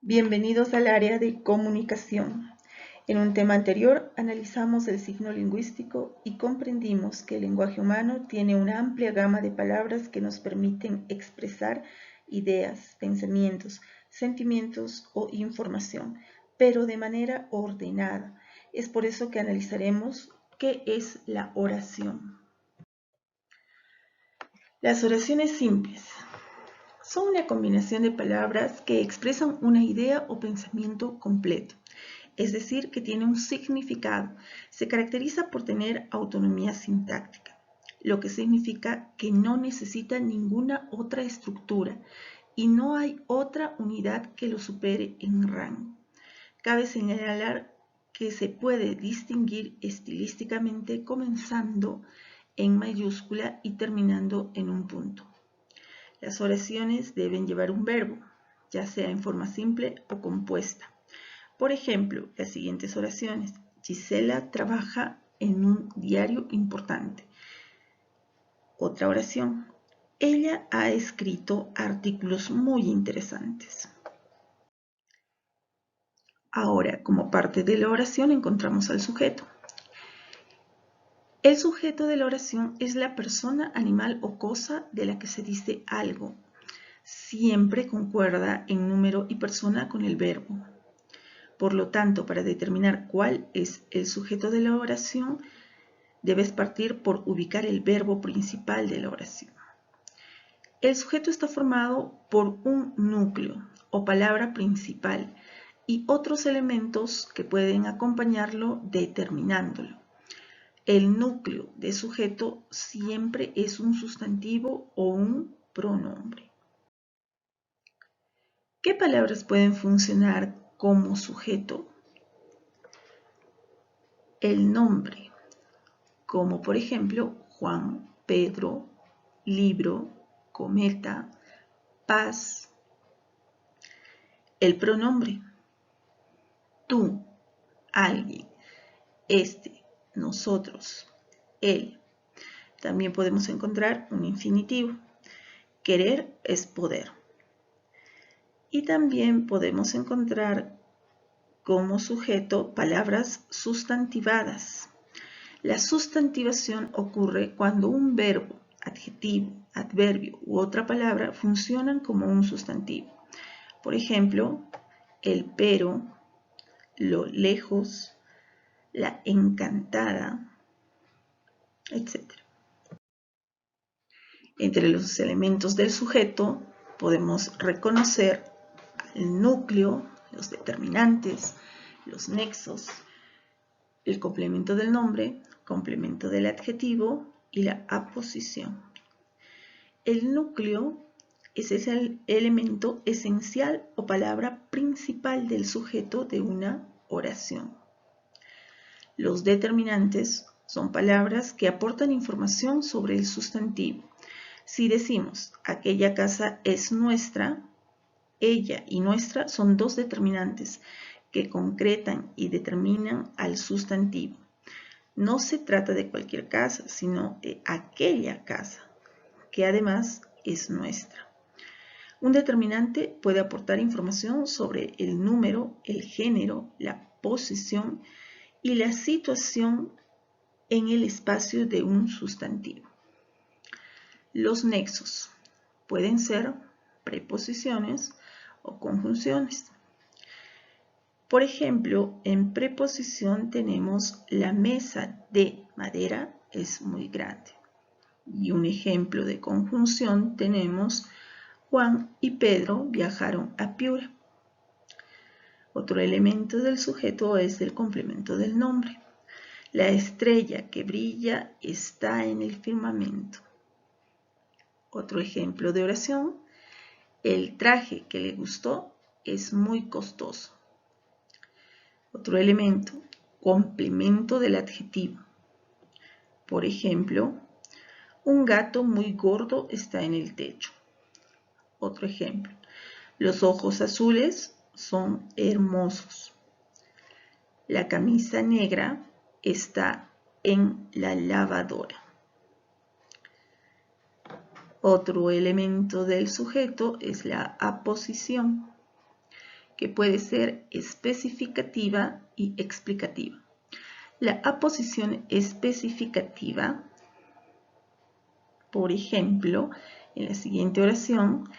Bienvenidos al área de comunicación. En un tema anterior analizamos el signo lingüístico y comprendimos que el lenguaje humano tiene una amplia gama de palabras que nos permiten expresar ideas, pensamientos, sentimientos o información, pero de manera ordenada. Es por eso que analizaremos qué es la oración. Las oraciones simples son una combinación de palabras que expresan una idea o pensamiento completo, es decir, que tiene un significado. Se caracteriza por tener autonomía sintáctica, lo que significa que no necesita ninguna otra estructura y no hay otra unidad que lo supere en rango. Cabe señalar que se puede distinguir estilísticamente comenzando en mayúscula y terminando en un punto. Las oraciones deben llevar un verbo, ya sea en forma simple o compuesta. Por ejemplo, las siguientes oraciones. Gisela trabaja en un diario importante. Otra oración. Ella ha escrito artículos muy interesantes. Ahora, como parte de la oración, encontramos al sujeto. El sujeto de la oración es la persona, animal o cosa de la que se dice algo. Siempre concuerda en número y persona con el verbo. Por lo tanto, para determinar cuál es el sujeto de la oración, debes partir por ubicar el verbo principal de la oración. El sujeto está formado por un núcleo o palabra principal y otros elementos que pueden acompañarlo determinándolo. El núcleo de sujeto siempre es un sustantivo o un pronombre. ¿Qué palabras pueden funcionar como sujeto? El nombre, como por ejemplo Juan, Pedro, libro, cometa, paz. El pronombre, tú, alguien, este, nosotros, él. También podemos encontrar un infinitivo. Querer es poder. Y también podemos encontrar como sujeto palabras sustantivadas. La sustantivación ocurre cuando un verbo, adjetivo, adverbio u otra palabra funcionan como un sustantivo. Por ejemplo, el pero, lo lejos, la encantada, etc. Entre los elementos del sujeto podemos reconocer el núcleo, los determinantes, los nexos, el complemento del nombre, complemento del adjetivo y la aposición. El núcleo es el elemento esencial o palabra principal del sujeto de una oración. Los determinantes son palabras que aportan información sobre el sustantivo. Si decimos, aquella casa es nuestra, ella y nuestra son dos determinantes que concretan y determinan al sustantivo. No se trata de cualquier casa, sino de aquella casa, que además es nuestra. Un determinante puede aportar información sobre el número, el género, la posición y la situación en el espacio de un sustantivo. Los nexos pueden ser preposiciones o conjunciones. Por ejemplo, en preposición tenemos la mesa de madera es muy grande. Y un ejemplo de conjunción tenemos Juan y Pedro viajaron a Piura. Otro elemento del sujeto es el complemento del nombre. La estrella que brilla está en el firmamento. Otro ejemplo de oración, el traje que le gustó es muy costoso. Otro elemento, complemento del adjetivo. Por ejemplo, un gato muy gordo está en el techo. Otro ejemplo, los ojos azules son hermosos. La camisa negra está en la lavadora. Otro elemento del sujeto es la aposición. que puede ser especificativa y explicativa. La aposición especificativa, por ejemplo, en la siguiente oración,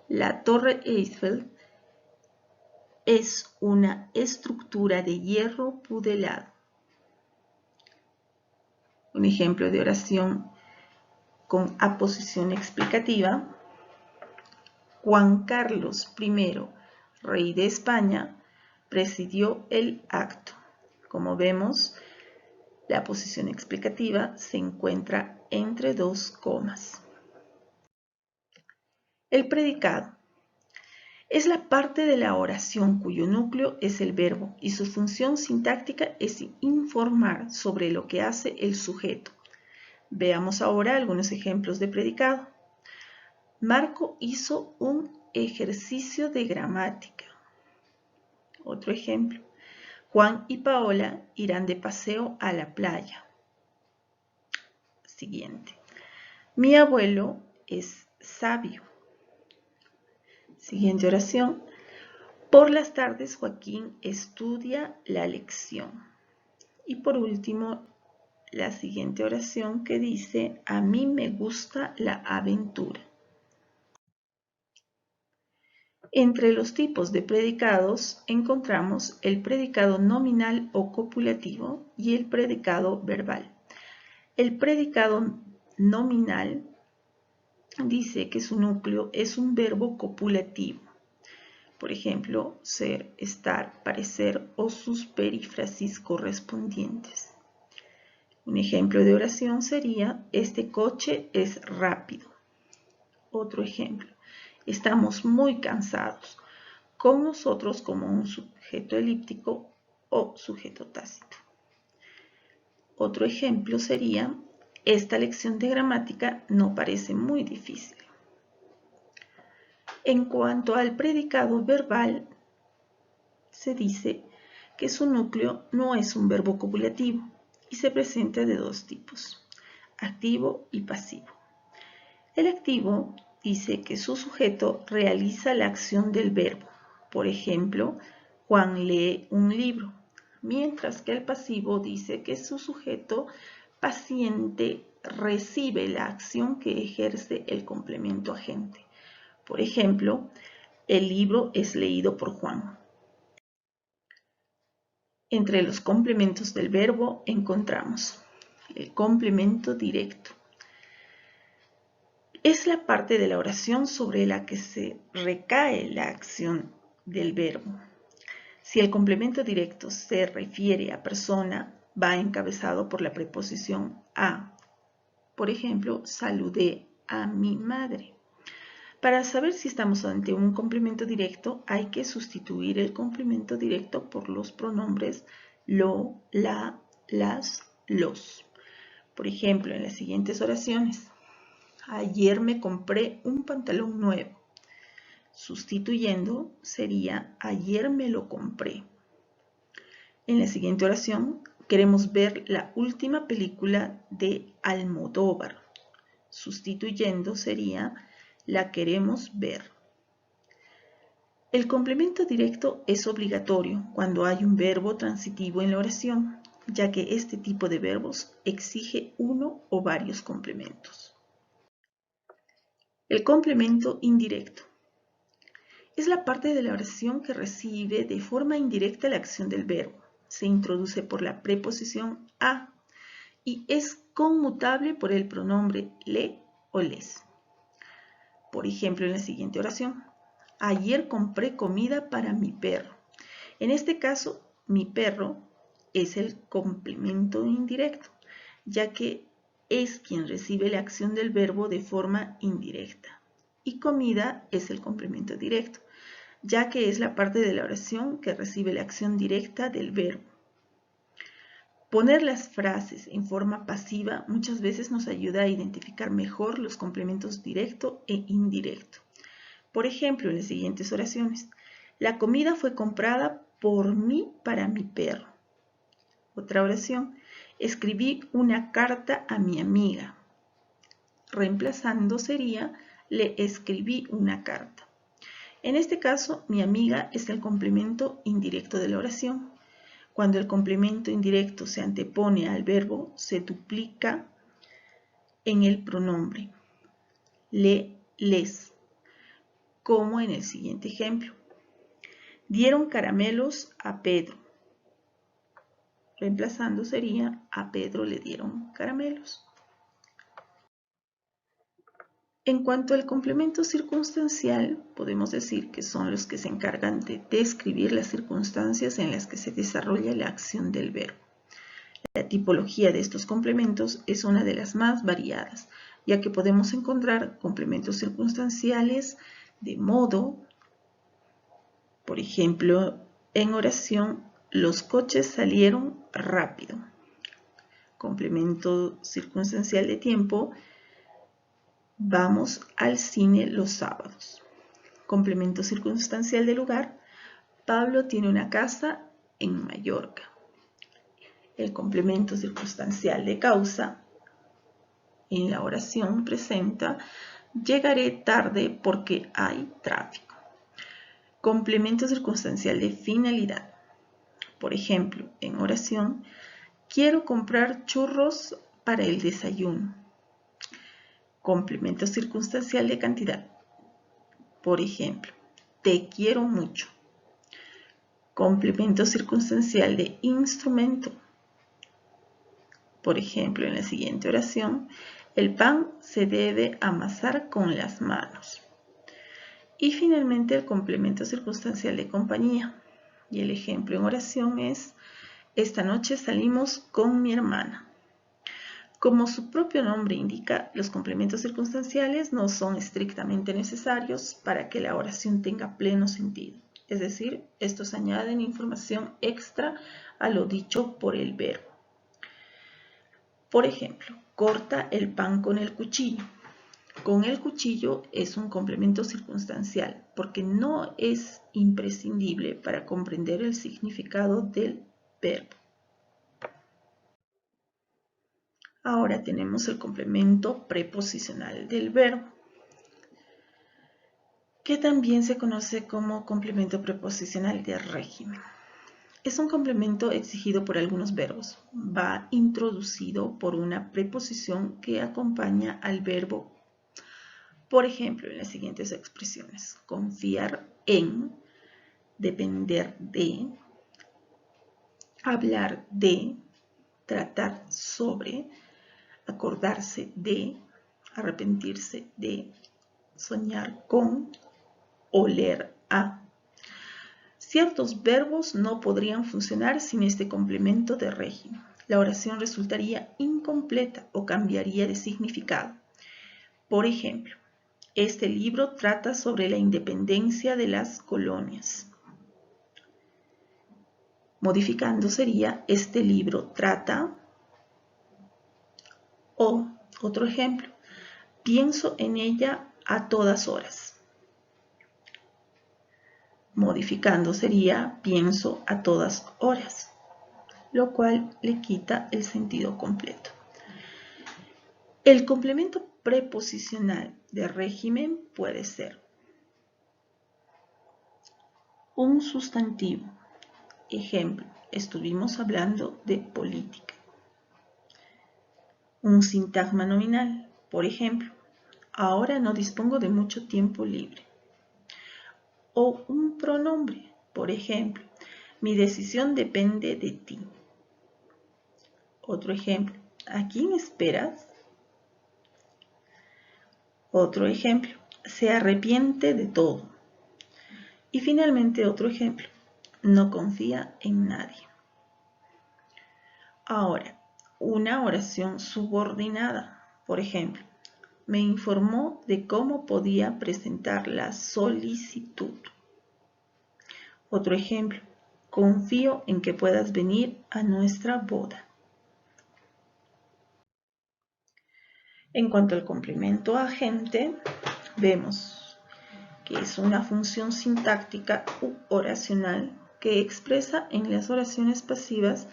la Torre Eiffel es una estructura de hierro pudelado. Un ejemplo de oración con aposición explicativa: Juan Carlos I, rey de España, presidió el acto. Como vemos, la aposición explicativa se encuentra entre dos comas. El predicado es la parte de la oración cuyo núcleo es el verbo y su función sintáctica es informar sobre lo que hace el sujeto. Veamos ahora algunos ejemplos de predicado. Marco hizo un ejercicio de gramática. Otro ejemplo. Juan y Paola irán de paseo a la playa. Siguiente. Mi abuelo es sabio. Siguiente oración. Por las tardes Joaquín estudia la lección. Y por último, la siguiente oración que dice: a mí me gusta la aventura. Entre los tipos de predicados encontramos el predicado nominal o copulativo y el predicado verbal. El predicado nominal dice que su núcleo es un verbo copulativo. Por ejemplo, ser, estar, parecer o sus perífrasis correspondientes. Un ejemplo de oración sería: este coche es rápido. Otro ejemplo: estamos muy cansados, con nosotros como un sujeto elíptico o sujeto tácito. Otro ejemplo sería: esta lección de gramática no parece muy difícil. En cuanto al predicado verbal, se dice que su núcleo no es un verbo copulativo y se presenta de dos tipos: activo y pasivo. El activo dice que su sujeto realiza la acción del verbo. Por ejemplo, Juan lee un libro, mientras que el pasivo dice que su sujeto paciente recibe la acción que ejerce el complemento agente. Por ejemplo, el libro es leído por Juan. Entre los complementos del verbo encontramos el complemento directo. Es la parte de la oración sobre la que se recae la acción del verbo. Si el complemento directo se refiere a persona, va encabezado por la preposición a. Por ejemplo, saludé a mi madre. Para saber si estamos ante un complemento directo, hay que sustituir el complemento directo por los pronombres lo, la, las, los. Por ejemplo, en las siguientes oraciones: ayer me compré un pantalón nuevo. Sustituyendo sería: ayer me lo compré. En la siguiente oración queremos ver la última película de Almodóvar. Sustituyendo sería: la queremos ver. El complemento directo es obligatorio cuando hay un verbo transitivo en la oración, ya que este tipo de verbos exige uno o varios complementos. El complemento indirecto es la parte de la oración que recibe de forma indirecta la acción del verbo. Se introduce por la preposición a y es conmutable por el pronombre le o les. Por ejemplo, en la siguiente oración: ayer compré comida para mi perro. En este caso, mi perro es el complemento indirecto, ya que es quien recibe la acción del verbo de forma indirecta. Y comida es el complemento directo, ya que es la parte de la oración que recibe la acción directa del verbo. Poner las frases en forma pasiva muchas veces nos ayuda a identificar mejor los complementos directo e indirecto. Por ejemplo, en las siguientes oraciones: la comida fue comprada por mí para mi perro. Otra oración: escribí una carta a mi amiga. Reemplazando sería: le escribí una carta. En este caso, mi amiga es el complemento indirecto de la oración. Cuando el complemento indirecto se antepone al verbo, se duplica en el pronombre le, les, como en el siguiente ejemplo. Dieron caramelos a Pedro. Reemplazando sería a Pedro le dieron caramelos. En cuanto al complemento circunstancial, podemos decir que son los que se encargan de describir las circunstancias en las que se desarrolla la acción del verbo. La tipología de estos complementos es una de las más variadas, ya que podemos encontrar complementos circunstanciales de modo, por ejemplo, en oración, los coches salieron rápido. Complemento circunstancial de tiempo, vamos al cine los sábados. Complemento circunstancial de lugar, Pablo tiene una casa en Mallorca. El complemento circunstancial de causa, en la oración presenta, llegaré tarde porque hay tráfico. Complemento circunstancial de finalidad. Por ejemplo, en oración, quiero comprar churros para el desayuno. Complemento circunstancial de cantidad. Por ejemplo, te quiero mucho. Complemento circunstancial de instrumento. Por ejemplo, en la siguiente oración, el pan se debe amasar con las manos. Y finalmente el complemento circunstancial de compañía. Y el ejemplo en oración es, esta noche salimos con mi hermana. Como su propio nombre indica, los complementos circunstanciales no son estrictamente necesarios para que la oración tenga pleno sentido. Es decir, estos añaden información extra a lo dicho por el verbo. Por ejemplo, corta el pan con el cuchillo. Con el cuchillo es un complemento circunstancial porque no es imprescindible para comprender el significado del verbo. Ahora tenemos el complemento preposicional del verbo, que también se conoce como complemento preposicional de régimen. Es un complemento exigido por algunos verbos. Va introducido por una preposición que acompaña al verbo. Por ejemplo, en las siguientes expresiones: confiar en, depender de, hablar de, tratar sobre, acordarse de, arrepentirse de, soñar con, oler a. Ciertos verbos no podrían funcionar sin este complemento de régimen. La oración resultaría incompleta o cambiaría de significado. Por ejemplo, este libro trata sobre la independencia de las colonias. Modificando sería, este libro trata. O, otro ejemplo, pienso en ella a todas horas. Modificando sería, pienso a todas horas, lo cual le quita el sentido completo. El complemento preposicional de régimen puede ser un sustantivo. Ejemplo, estuvimos hablando de política. Un sintagma nominal, por ejemplo, ahora no dispongo de mucho tiempo libre. O un pronombre, por ejemplo, mi decisión depende de ti. Otro ejemplo, ¿a quién esperas? Otro ejemplo, se arrepiente de todo. Y finalmente otro ejemplo, no confía en nadie. Ahora, una oración subordinada, por ejemplo, me informó de cómo podía presentar la solicitud. Otro ejemplo, confío en que puedas venir a nuestra boda. En cuanto al complemento agente, vemos que es una función sintáctica u oracional que expresa en las oraciones pasivas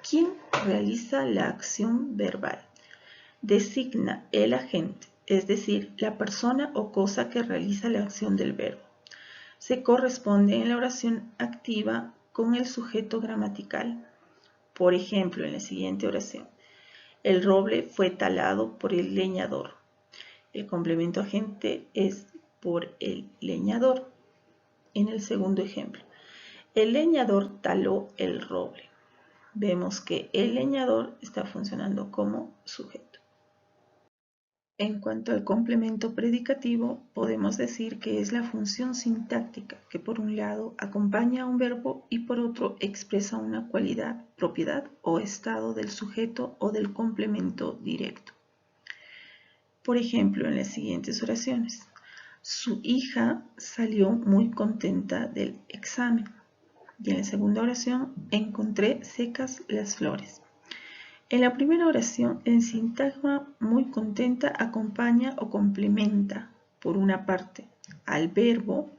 quién realiza la acción verbal. Designa el agente, es decir, la persona o cosa que realiza la acción del verbo. se corresponde en la oración activa con el sujeto gramatical. Por ejemplo, en la siguiente oración, el roble fue talado por el leñador. El complemento agente es por el leñador. En el segundo ejemplo, el leñador taló el roble. Vemos que el leñador está funcionando como sujeto. En cuanto al complemento predicativo, podemos decir que es la función sintáctica que por un lado acompaña a un verbo y por otro expresa una cualidad, propiedad o estado del sujeto o del complemento directo. Por ejemplo, en las siguientes oraciones, su hija salió muy contenta del examen. Y en la segunda oración, encontré secas las flores. En la primera oración, el sintagma muy contenta acompaña o complementa, por una parte, al verbo.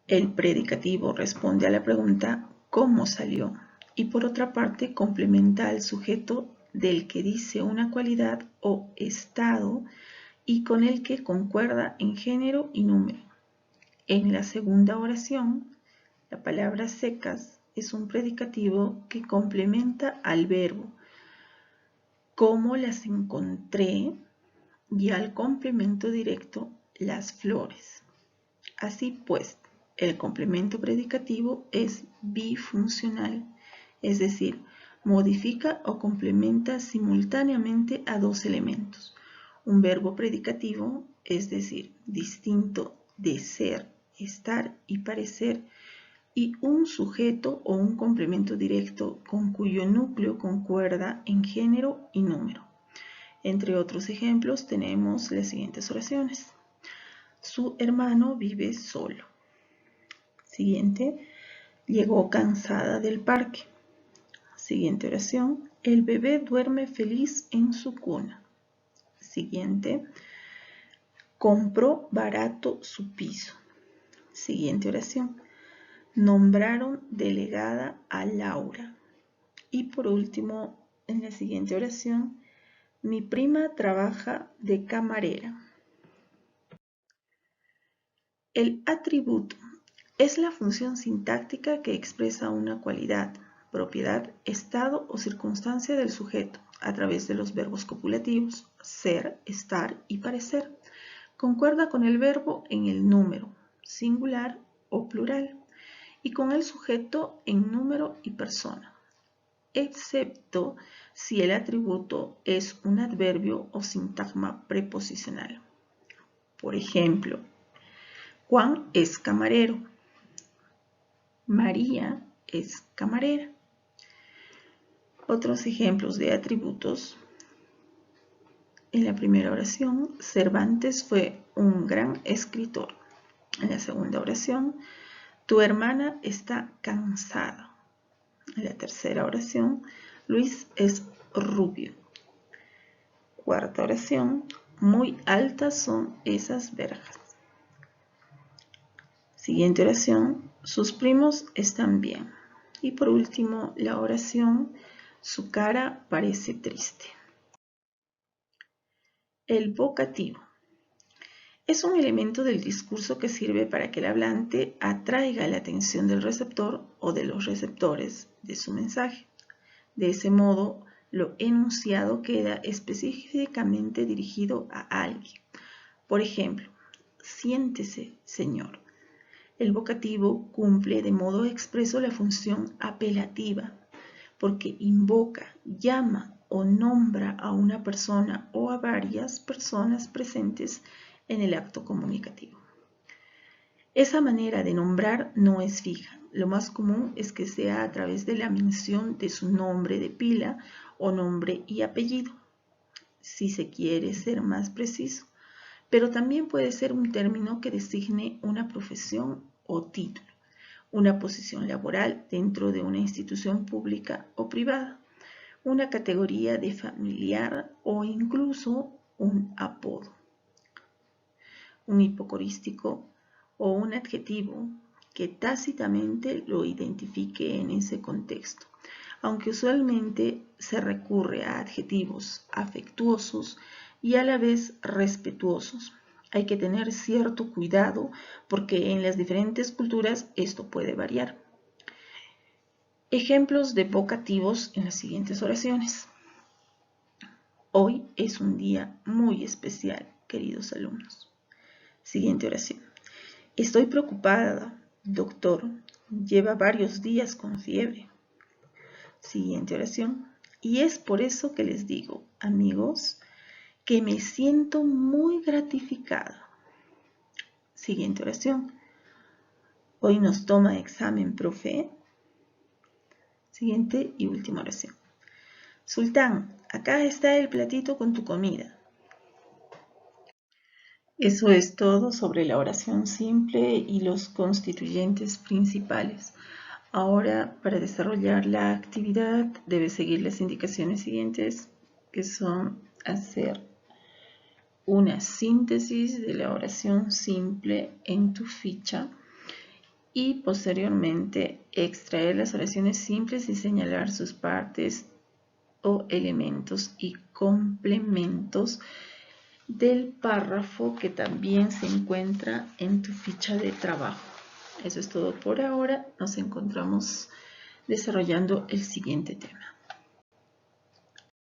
El predicativo responde a la pregunta ¿cómo salió? Y por otra parte, complementa al sujeto del que dice una cualidad o estado y con el que concuerda en género y número. En la segunda oración, la palabra secas es un predicativo que complementa al verbo cómo las encontré y al complemento directo las flores. Así pues, el complemento predicativo es bifuncional, es decir, modifica o complementa simultáneamente a dos elementos. Un verbo predicativo, es decir, distinto de ser, estar y parecer, y un sujeto o un complemento directo con cuyo núcleo concuerda en género y número. Entre otros ejemplos tenemos las siguientes oraciones. Su hermano vive solo. Siguiente, llegó cansada del parque. Siguiente oración, el bebé duerme feliz en su cuna. Siguiente, compró barato su piso. Siguiente oración, nombraron delegada a Laura. Y por último, en la siguiente oración, mi prima trabaja de camarera. El atributo es la función sintáctica que expresa una cualidad, propiedad, estado o circunstancia del sujeto a través de los verbos copulativos ser, estar y parecer. Concuerda con el verbo en el número, singular o plural, y con el sujeto en número y persona, excepto si el atributo es un adverbio o sintagma preposicional. Por ejemplo, Juan es camarero. María es camarera. Otros ejemplos de atributos. En la primera oración, Cervantes fue un gran escritor. En la segunda oración, tu hermana está cansada. En la tercera oración, Luis es rubio. Cuarta oración, muy altas son esas verjas. Siguiente oración, sus primos están bien. Y por último, la oración, su cara parece triste. El vocativo es un elemento del discurso que sirve para que el hablante atraiga la atención del receptor o de los receptores de su mensaje. De ese modo, lo enunciado queda específicamente dirigido a alguien. Por ejemplo, siéntese, señor. El vocativo cumple de modo expreso la función apelativa, porque invoca, llama o nombra a una persona o a varias personas presentes en el acto comunicativo. Esa manera de nombrar no es fija. Lo más común es que sea a través de la mención de su nombre de pila o nombre y apellido, si se quiere ser más preciso, pero también puede ser un término que designe una profesión o título, una posición laboral dentro de una institución pública o privada, una categoría de familiar o incluso un apodo. Un hipocorístico o un adjetivo que tácitamente lo identifique en ese contexto, aunque usualmente se recurre a adjetivos afectuosos y a la vez respetuosos, Hay que tener cierto cuidado porque en las diferentes culturas esto puede variar. Ejemplos de vocativos en las siguientes oraciones. Hoy es un día muy especial, queridos alumnos. Siguiente oración. Estoy preocupada, doctor. Lleva varios días con fiebre. Siguiente oración. Y es por eso que les digo, amigos, que me siento muy gratificada. Siguiente oración. Hoy nos toma examen, profe. Siguiente y última oración. Sultán, acá está el platito con tu comida. Eso es todo sobre la oración simple y los constituyentes principales. Ahora, para desarrollar la actividad, debes seguir las indicaciones siguientes, que son hacer una síntesis de la oración simple en tu ficha y posteriormente extraer las oraciones simples y señalar sus partes o elementos y complementos del párrafo que también se encuentra en tu ficha de trabajo. Eso es todo por ahora. Nos encontramos desarrollando el siguiente tema.